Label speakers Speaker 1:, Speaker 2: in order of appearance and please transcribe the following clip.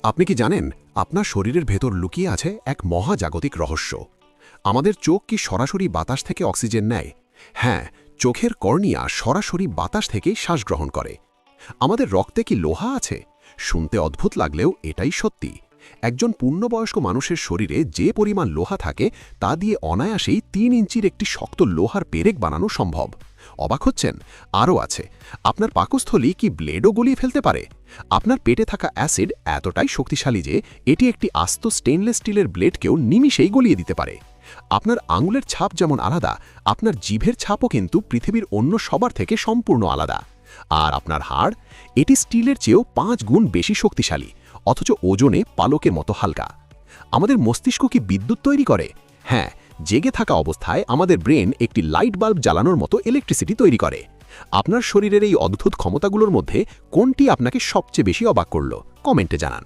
Speaker 1: আপনি কি জানেন আপনার শরীরের ভেতর লুকিয়ে আছে এক মহাজাগতিক রহস্য? আমাদের চোখ কি সরাসরি বাতাস থেকে অক্সিজেন নেয়? হ্যাঁ, চোখের কর্নিয়া সরাসরি বাতাস থেকেই শ্বাস গ্রহণ করে। আমাদের রক্তে কি লোহা আছে? শুনতে অদ্ভুত লাগলেও এটাই সত্যি। একজন পূর্ণবয়স্ক মানুষের শরীরে যে পরিমাণ লোহা থাকে তা দিয়ে অনায়াসেই ৩ ইঞ্চির একটি শক্ত লোহার পেরেক বানানো সম্ভব। অবাক হচ্ছেন? আরও আছে, আপনার পাকস্থলী কি ব্লেডও গলিয়ে ফেলতে পারে? আপনার পেটে থাকা অ্যাসিড এতটাই শক্তিশালী যে এটি একটি আস্ত স্টেনলেস স্টিলের ব্লেডকেও নিমিষেই গলিয়ে দিতে পারে। আপনার আঙুলের ছাপ যেমন আলাদা, আপনার জিভের ছাপও কিন্তু পৃথিবীর অন্য সবার থেকে সম্পূর্ণ আলাদা। আর আপনার হাড়, এটি স্টিলের চেয়েও ৫ গুণ বেশি শক্তিশালী, অথচ ওজনে পালকের মতো হালকা। আমাদের মস্তিষ্ক কি বিদ্যুৎ তৈরি করে? হ্যাঁ, জেগে থাকা অবস্থায় আমাদের ব্রেন একটি লাইট বাল্ব জ্বালানোর মতো ইলেকট্রিসিটি তৈরি করে। আপনার শরীরের এই অদ্ভুত ক্ষমতাগুলোর মধ্যে কোনটি আপনাকে সবচেয়ে বেশি অবাক করল? কমেন্টে জানান।